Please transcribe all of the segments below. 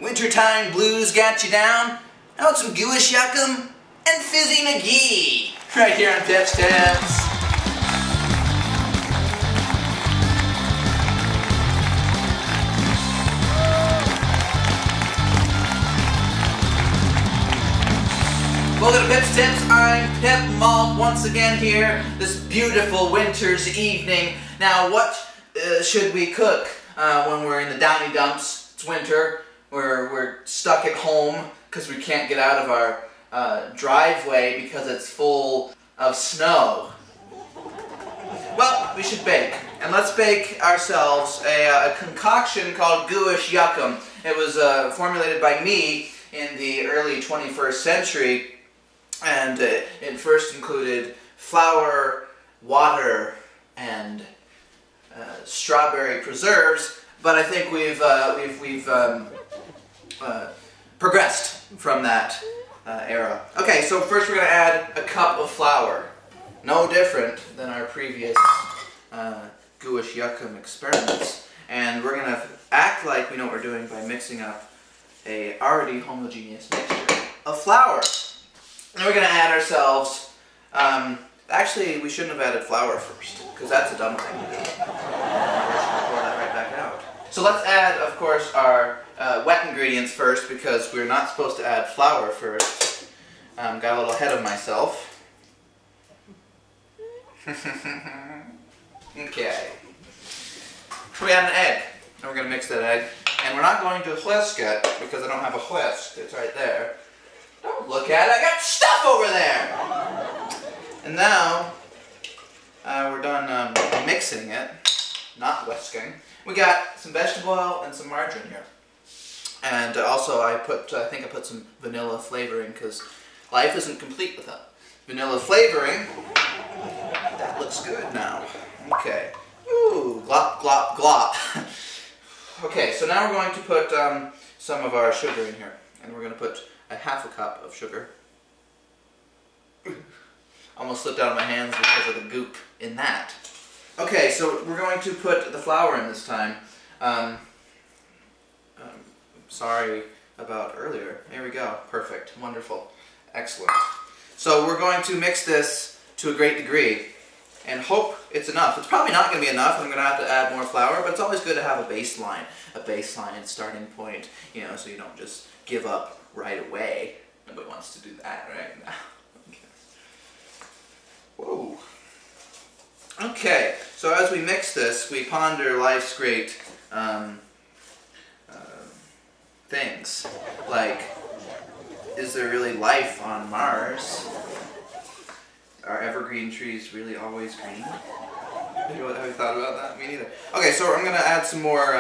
Wintertime blues got you down? How about some Gooish, Yuckum, and Fizzy McGee? Right here on Pip's Tips. Welcome to Pip's Tips. I'm Pip Malt once again here this beautiful winter's evening. Now what should we cook when we're in the downy dumps? It's winter. We're stuck at home because we can't get out of our driveway because it's full of snow. Well, we should bake. And let's bake ourselves a concoction called Gooish Yuckum. It was formulated by me in the early 21st century. And it first included flour, water, and strawberry preserves. But I think we've progressed from that era. Okay, so first we're going to add a cup of flour. No different than our previous Gooish Yuckum experiments. And we're going to act like we know what we're doing by mixing up a already homogeneous mixture of flour. And we're going to add ourselves, actually we shouldn't have added flour first, because that's a dumb thing to do. Pour that right back out. So let's add, of course, our wet ingredients first, because we're not supposed to add flour first. Got a little ahead of myself. Okay. So we add an egg, and we're going to mix that egg. And we're not going to whisk it, because I don't have a whisk. It's right there. Don't look at it, I got stuff over there! And now, we're done mixing it, not whisking. We got some vegetable oil and some margarine here. And also I think I put some vanilla flavoring, because life isn't complete without vanilla flavoring. That looks good now. Okay. Ooh, glop, glop, glop. Okay, so now we're going to put some of our sugar in here. And we're going to put a half a cup of sugar. Almost slipped out of my hands because of the goop in that. Okay, so we're going to put the flour in this time. Sorry about earlier. There we go. Perfect. Wonderful. Excellent. So we're going to mix this to a great degree and hope it's enough. It's probably not going to be enough. I'm going to have to add more flour, but it's always good to have a baseline starting point, you know, so you don't just give up right away. Nobody wants to do that right now. Okay. Whoa. Okay, so as we mix this, we ponder life's great things. Like, is there really life on Mars? Are evergreen trees really always green? Have you thought about that? Me neither. Okay, so I'm going to add some more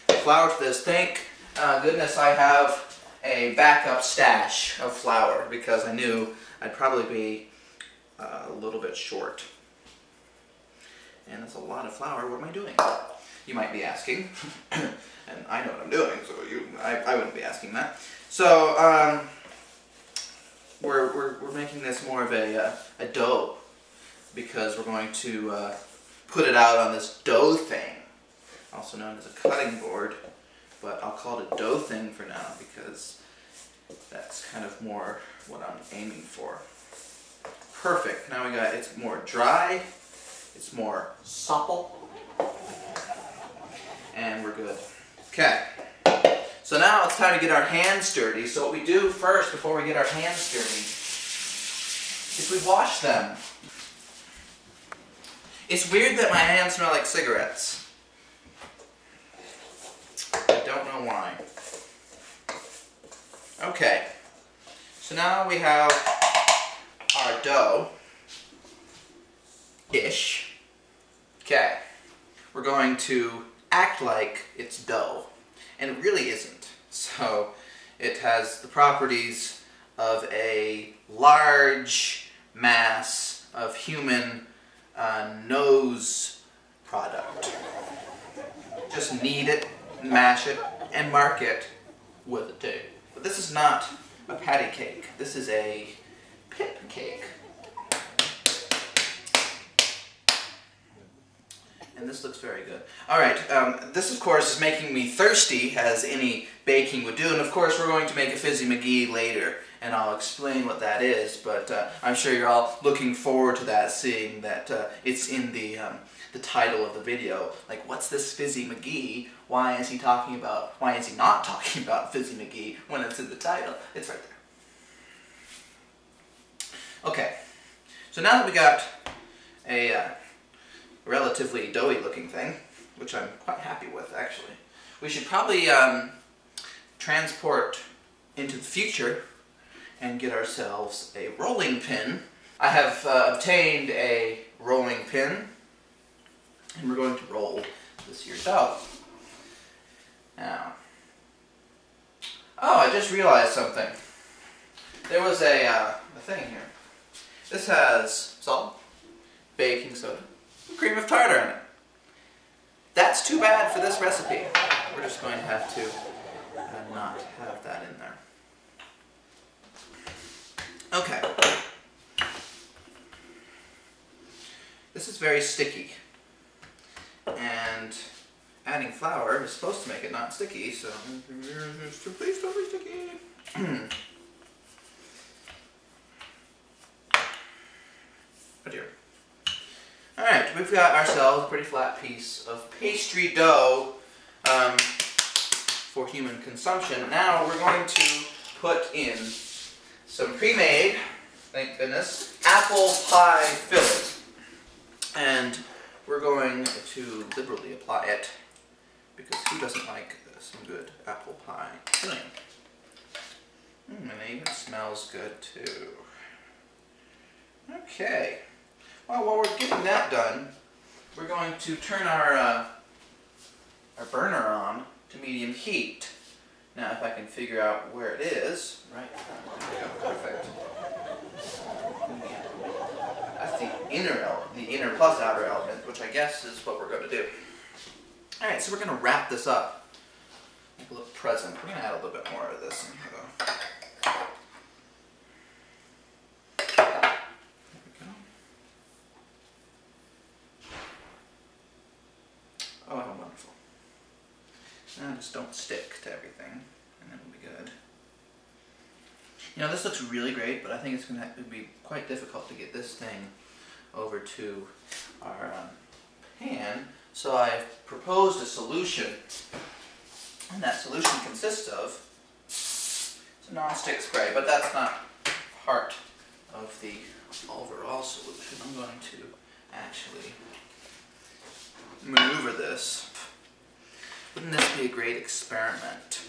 flour to this. Thank goodness I have a backup stash of flour, because I knew I'd probably be a little bit short. And that's a lot of flour. What am I doing? You might be asking. And I know what I'm doing, so I wouldn't be asking that. So we're making this more of a dough, because we're going to put it out on this dough thing, also known as a cutting board. But I'll call it a dough thing for now, because that's kind of more what I'm aiming for. Perfect. Now it's more dry, it's more supple, and we're good. Okay. So now it's time to get our hands dirty. So what we do first, before we get our hands dirty, is we wash them. It's weird that my hands smell like cigarettes. I don't know why. Okay, so now we have our dough-ish. Okay, we're going to act like it's dough, and it really isn't. So it has the properties of a large mass of human nose product. Just knead it, mash it, and mark it with a tape. But this is not a patty cake. This is a pip cake. And this looks very good. Alright, this of course is making me thirsty, as any baking would do, and of course we're going to make a Fizzy McGee later, and I'll explain what that is, but I'm sure you're all looking forward to that, seeing that it's in the title of the video. Like, what's this Fizzy McGee? Why is he not talking about Fizzy McGee when it's in the title? It's right there. Okay, so now that we got a relatively doughy looking thing, which I'm quite happy with actually, we should probably transport into the future and get ourselves a rolling pin. I have obtained a rolling pin, and we're going to roll this here dough. Now, oh, I just realized something. There was a thing here. This has salt, baking soda, cream of tartar in it. That's too bad for this recipe. We're just going to have to not have that in there. Okay. This is very sticky. And adding flour is supposed to make it not sticky, so please don't be sticky. Oh dear. Alright, we've got ourselves a pretty flat piece of pastry dough for human consumption. Now we're going to put in some pre-made, thank goodness, apple pie filling. And we're going to liberally apply it, because who doesn't like some good apple pie filling? And it even smells good too. Okay. Well, while we're getting that done, we're going to turn our burner on to medium heat. Now, if I can figure out where it is, right? There we go. Perfect. That's the inner plus outer element, which I guess is what we're going to do. All right, so we're going to wrap this up. Make a little present. We're going to add a little bit more of this in here, though. Oh, wonderful. Now just don't stick to everything, and then we'll be good. You know, this looks really great, but I think it's going to be quite difficult to get this thing over to our pan. So I've proposed a solution, and that solution consists of a non-stick spray, but that's not part of the overall solution. I'm going to actually maneuver this. Wouldn't this be a great experiment?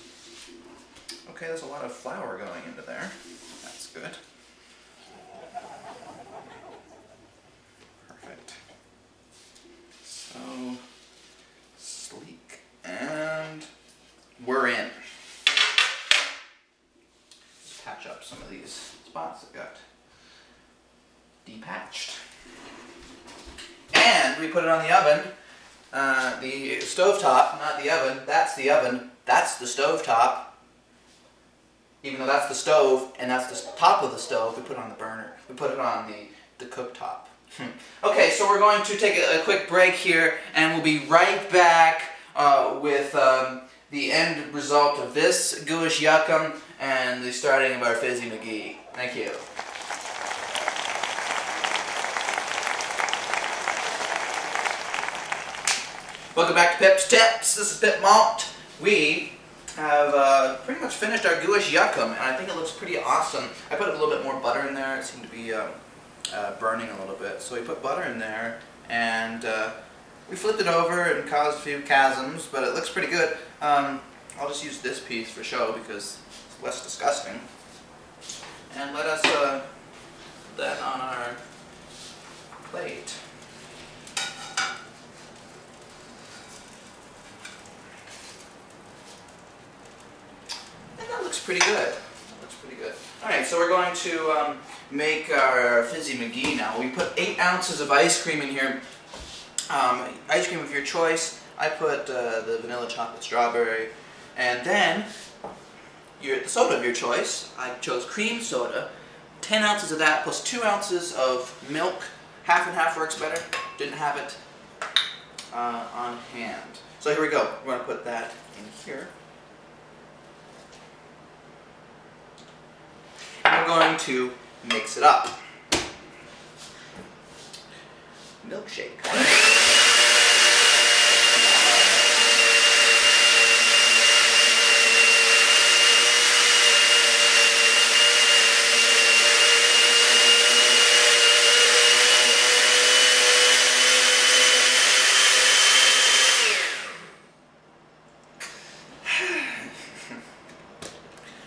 Okay, there's a lot of flour going into there. That's good. Perfect. So sleek. And we're in. Just patch up some of these spots that got depatched. And we put it on the oven. The stovetop, not the oven. That's the oven. That's the stovetop. Even though that's the stove and that's the top of the stove, we put it on the burner. We put it on the cooktop. Okay, so we're going to take a quick break here, and we'll be right back with the end result of this Gooish Yuckum and the starting of our Fizzy McGee. Thank you. Welcome back to Pip's Tips. This is Pip Malt. We have pretty much finished our Gooish Yuckum, and I think it looks pretty awesome. I put a little bit more butter in there. It seemed to be burning a little bit. So we put butter in there, and we flipped it over and caused a few chasms, but it looks pretty good. I'll just use this piece for show because it's less disgusting. And let us put that on our plate. Looks pretty good. That looks pretty good. Alright, so we're going to make our Fizzy McGee now. We put 8 ounces of ice cream in here. Ice cream of your choice. I put the vanilla chocolate strawberry. And then the soda of your choice. I chose cream soda. 10 ounces of that plus 2 ounces of milk. Half and half works better. Didn't have it. on hand. So here we go. We're going to put that in here. And we're going to mix it up. Milkshake.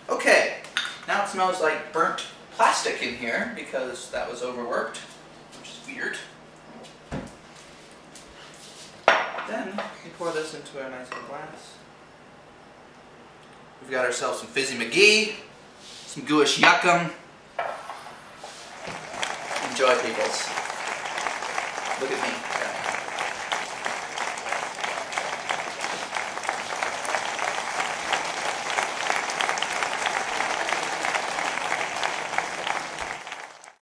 Okay, now it smells like burnt plastic in here because that was overworked, which is weird. Then we pour this into a nice little glass. We've got ourselves some Fizzy McGee, some Gooish Yuckum. Enjoy, peoples. Look at me.